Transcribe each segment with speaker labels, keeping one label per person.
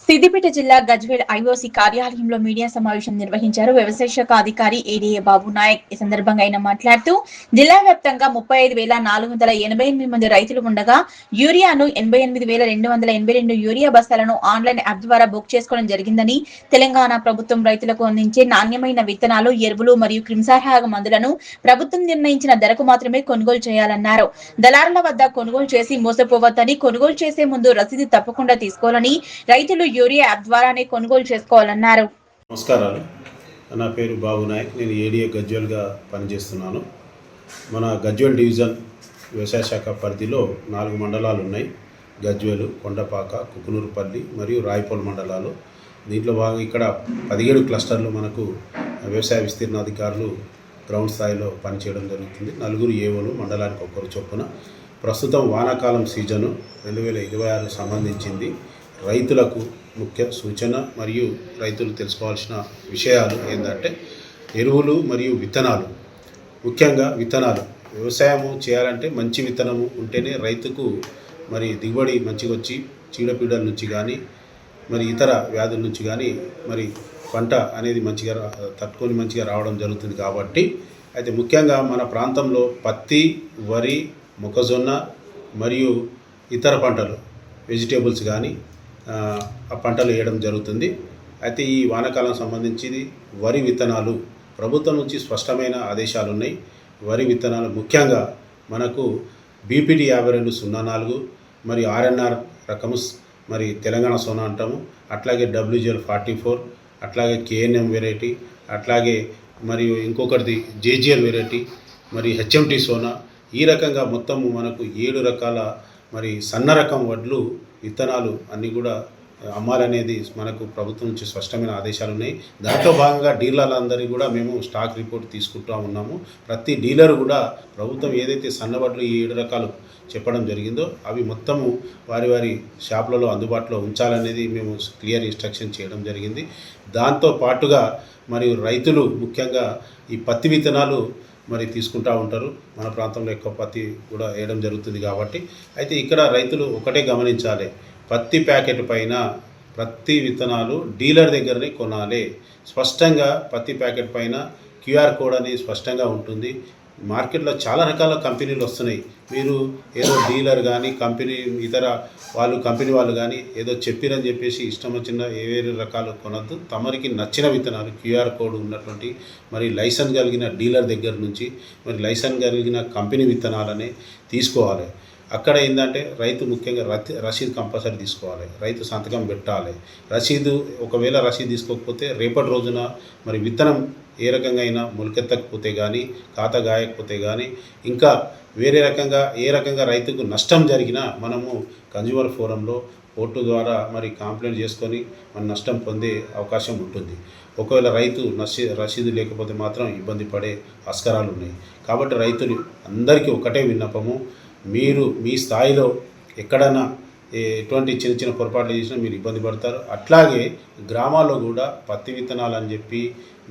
Speaker 1: సిద్దిపేట జిల్లా గజ్వేల్ ఐఓసీ కార్యాలయంలో మీడియా సమావేశం నిర్వహించారు. వ్యవసాయ శాఖ అధికారి ఏడీఏ బాబు నాయక్. ఈ సందర్భంగా ఆయన మాట్లాడుతూ జిల్లా వ్యాప్తంగా 35,488 మంది రైతులు ఉండగా యూరియాను 88,282 యూరియా బస్తాలను ఆన్లైన్ యాప్ ద్వారా బుక్ చేసుకోవడం జరిగిందని, తెలంగాణ ప్రభుత్వం రైతులకు అందించే నాణ్యమైన విత్తనాలు, ఎరువులు మరియు క్రిమిసంహారక మందులను ప్రభుత్వం నిర్ణయించిన ధరకు మాత్రమే కొనుగోలు చేయాలన్నారు. దళారుల వద్ద కొనుగోలు చేసి మోసపోవద్దని, కొనుగోలు చేసే ముందు రసీదు తప్పకుండా తీసుకోవాలని, రైతులు యూరియా యాప్ ద్వారానే కొనుగోలు చేసుకోవాలన్నారు.
Speaker 2: నమస్కారాలు. నా పేరు బాబు నాయక్. నేను ఏడీఏ గజ్వేల్గా పనిచేస్తున్నాను. మన గజ్వేల్ డివిజన్ వ్యవసాయ శాఖ పరిధిలో 4 మండలాలు ఉన్నాయి. గజ్వేలు, కొండపాక, కుకునూరుపల్లి మరియు రాయపోల్ మండలాలు. దీంట్లో భాగంగా ఇక్కడ 17 క్లస్టర్లు మనకు వ్యవసాయ విస్తీర్ణాధికారులు గ్రౌండ్ స్థాయిలో పనిచేయడం జరుగుతుంది. 4 ఏఓలు, మండలానికి ఒకరు చొప్పున. ప్రస్తుతం వానాకాలం సీజను 2026 సంబంధించింది. రైతులకు ముఖ్య సూచన మరియు రైతులు తెలుసుకోవాల్సిన విషయాలు ఏంటంటే ఎరువులు మరియు విత్తనాలు. ముఖ్యంగా విత్తనాలు. వ్యవసాయము చేయాలంటే మంచి విత్తనము ఉంటేనే రైతుకు మరి దిగుబడి మంచిగా వచ్చి చీడపీడల నుంచి కానీ మరి ఇతర వ్యాధుల నుంచి కానీ మరి పంట అనేది మంచిగా తట్టుకొని మంచిగా రావడం జరుగుతుంది. కాబట్టి అయితే ముఖ్యంగా మన ప్రాంతంలో పత్తి, వరి, మొక్కజొన్న మరియు ఇతర పంటలు, వెజిటేబుల్స్ కానీ ఆ పంటలు వేయడం జరుగుతుంది. అయితే ఈ వానాకాలం సంబంధించి వరి విత్తనాలు ప్రభుత్వం నుంచి స్పష్టమైన ఆదేశాలు ఉన్నాయి. వరి విత్తనాలు ముఖ్యంగా మనకు బీపీటీ 5204 మరి ఆర్ఎన్ఆర్ రకము మరి తెలంగాణ సోనా అంటాము, అట్లాగే WGL 44, అట్లాగే KNM వెరైటీ, అట్లాగే మరియు ఇంకొకటిది JGL వెరైటీ, మరి HMT సోనా. ఈ రకంగా మొత్తము మనకు 7 రకాల మరి సన్న రకం వడ్లు విత్తనాలు అన్నీ కూడా అమ్మాలనేది మనకు ప్రభుత్వం నుంచి స్పష్టమైన ఆదేశాలు ఉన్నాయి. దాంట్లో భాగంగా డీలర్లందరికీ కూడా మేము స్టాక్ రిపోర్ట్ తీసుకుంటూ ఉన్నాము. ప్రతి డీలర్ కూడా ప్రభుత్వం ఏదైతే సన్నవడ్లు ఈ 7 రకాలు చెప్పడం జరిగిందో అవి మొత్తము వారి వారి షాపులలో అందుబాటులో ఉంచాలనేది మేము క్లియర్ ఇన్స్ట్రక్షన్ చేయడం జరిగింది. దాంతో పాటుగా మరియు రైతులు ముఖ్యంగా ఈ పత్తి విత్తనాలు మరి తీసుకుంటూ ఉంటారు. మన ప్రాంతంలో ఎక్కువ పత్తి కూడా వేయడం జరుగుతుంది కాబట్టి అయితే ఇక్కడ రైతులు ఒకటే గమనించాలి, పత్తి ప్యాకెట్ పైన పత్తి విత్తనాలు డీలర్ దగ్గరనే కొనాలి. స్పష్టంగా పత్తి ప్యాకెట్ పైన QR కోడ్ అని స్పష్టంగా ఉంటుంది. మార్కెట్లో చాలా రకాల కంపెనీలు వస్తున్నాయి. మీరు ఏదో డీలర్ కానీ కంపెనీ ఇతర కంపెనీ వాళ్ళు కానీ ఏదో చెప్పిరని చెప్పేసి ఇష్టం వచ్చిన వేరే రకాలు కొనద్దు. తమరికి నచ్చిన విత్తనాలు QR కోడ్ ఉన్నటువంటి మరి లైసెన్స్ కలిగిన డీలర్ దగ్గర నుంచి మరి లైసెన్స్ కలిగిన కంపెనీ విత్తనాలనే తీసుకోవాలి. అక్కడ ఏంటంటే రైతు ముఖ్యంగా రసీదు కంపల్సరీ తీసుకోవాలి. రైతు సంతకం పెట్టాలి. ఒకవేళ రసీదు తీసుకోకపోతే రేపటి రోజున మరి విత్తనం ఏ రకంగా అయినా మొలకెత్తకపోతే కానీ, ఖాతా గాయకపోతే కానీ, ఇంకా వేరే రకంగా ఏ రకంగా రైతుకు నష్టం జరిగినా మనము కన్జ్యూమర్ ఫోరంలో కోర్టు ద్వారా మరి కంప్లైంట్ చేసుకొని మన నష్టం పొందే అవకాశం ఉంటుంది. ఒకవేళ రైతు రసీదు లేకపోతే మాత్రం ఇబ్బంది పడే ఆస్కారాలు ఉన్నాయి. కాబట్టి రైతులు అందరికీ ఒకటే విన్నపము, మీరు మీ స్థాయిలో ఎక్కడైనా ఎటువంటి చిన్న చిన్న పొరపాట్లు చేసినా మీరు ఇబ్బంది పడతారు. అట్లాగే గ్రామాల్లో కూడా పత్తి విత్తనాలు అని చెప్పి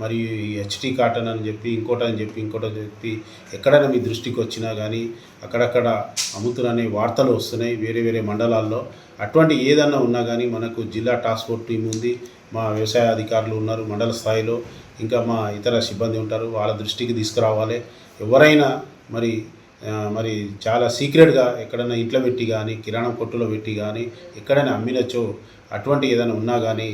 Speaker 2: మరియు HT కాటన్ అని చెప్పి ఇంకోటని చెప్పి ఎక్కడైనా మీ దృష్టికి వచ్చినా కానీ అక్కడక్కడ అమ్ముతున్ననే వార్తలు వస్తున్నాయి వేరే వేరే మండలాల్లో. అటువంటి ఏదన్నా ఉన్నా కానీ మనకు జిల్లా టాస్క్ ఫోర్స్ టీం ఉంది, మా వ్యవసాయ అధికారులు ఉన్నారు మండల స్థాయిలో, ఇంకా మా ఇతర సిబ్బంది ఉంటారు. వాళ్ళ దృష్టికి తీసుకురావాలి. ఎవరైనా మరి చాలా సీక్రెట్గా ఎక్కడైనా ఇంట్లో పెట్టి కానీ కిరాణా కొట్టులో పెట్టి కానీ ఎక్కడైనా అమ్మినచ్చో అటువంటి ఏదైనా ఉన్నా కానీ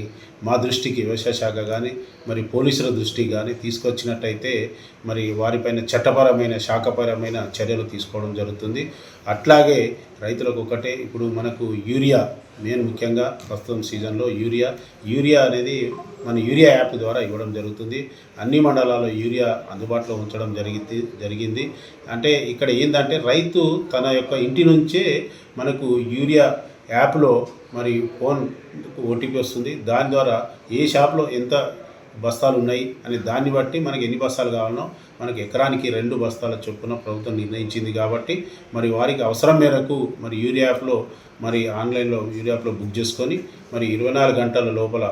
Speaker 2: మా దృష్టికి వ్యవసాయ శాఖ కానీ మరి పోలీసుల దృష్టికి కానీ తీసుకొచ్చినట్టయితే మరి వారిపైన చట్టపరమైన శాఖపరమైన చర్యలు తీసుకోవడం జరుగుతుంది. అట్లాగే రైతులకు ఒకటే, ఇప్పుడు మనకు యూరియా మెయిన్ ముఖ్యంగా ప్రస్తుతం సీజన్లో యూరియా అనేది మన యూరియా యాప్ ద్వారా ఇవ్వడం జరుగుతుంది. అన్ని మండలాల్లో యూరియా అందుబాటులో ఉంచడం జరిగింది. అంటే ఇక్కడ ఏంటంటే రైతు తన యొక్క ఇంటి నుంచే మనకు యూరియా యాప్లో మరి ఫోన్ OTP వస్తుంది. దాని ద్వారా ఏ షాప్లో ఎంత బస్తాలు ఉన్నాయి అనే దాన్ని బట్టి మనకి ఎన్ని బస్తాలు కావాలనో మనకి ఎకరానికి 2 బస్తాల చొప్పున ప్రభుత్వం నిర్ణయించింది. కాబట్టి మరి వారికి అవసరం మేరకు మరి యూరియా యాప్లో మరి ఆన్లైన్లో యూరియా యాప్లో బుక్ చేసుకొని మరి 24 గంటల లోపల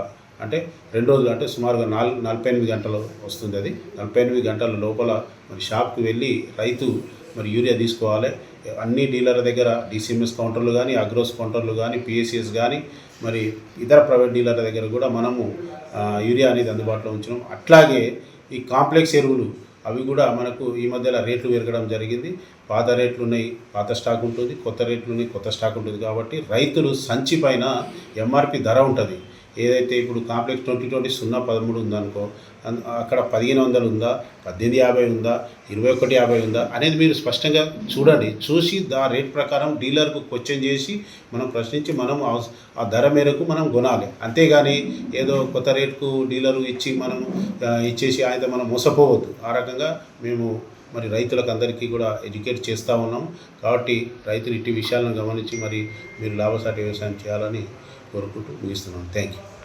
Speaker 2: అంటే 2 రోజులు అంటే సుమారుగా 48 గంటలు వస్తుంది. అది 48 గంటల లోపల మరి షాప్కి వెళ్ళి రైతు మరి యూరియా తీసుకోవాలి. అన్ని డీలర్ల దగ్గర డిసిఎంఎస్ కౌంటర్లు కానీ, అగ్రోస్ కౌంటర్లు కానీ, పిఎస్సిఎస్ కానీ, మరి ఇతర ప్రైవేట్ డీలర్ల దగ్గర కూడా మనము యూరియా అనేది అందుబాటులో ఉంచినాం. అట్లాగే ఈ కాంప్లెక్స్ ఎరువులు అవి కూడా మనకు ఈ మధ్యలో రేట్లు పెరగడం జరిగింది. పాత రేట్లు ఉన్నాయి, పాత స్టాక్ ఉంటుంది, కొత్త రేట్లు ఉన్నాయి, కొత్త స్టాక్ ఉంటుంది. కాబట్టి రైతులు సంచి పైన ఎంఆర్పి ధర ఉంటుంది. ఏదైతే ఇప్పుడు కాంప్లెక్స్ 2020 013 ఉందనుకో, అక్కడ 1500 ఉందా, 1850 ఉందా, 2150 ఉందా అనేది మీరు స్పష్టంగా చూడండి. చూసి ఆ రేట్ ప్రకారం డీలర్కు క్వశ్చన్ చేసి మనం ప్రశ్నించి మనం ఆ ధర మేరకు మనం కొనాలి. అంతేగాని ఏదో కొత్త రేట్కు డీలరు ఇచ్చి మనం ఇచ్చేసి ఆయన మనం మోసపోవద్దు. ఆ రకంగా మేము మరి రైతులకు అందరికీ కూడా ఎడ్యుకేట్ చేస్తూ ఉన్నాం. కాబట్టి రైతులు ఇట్టి విషయాలను గమనించి మరి మీరు లాభసాటి వ్యవసాయం చేయాలని కోరుకుంటూ ముగిస్తున్నాను. Thank you.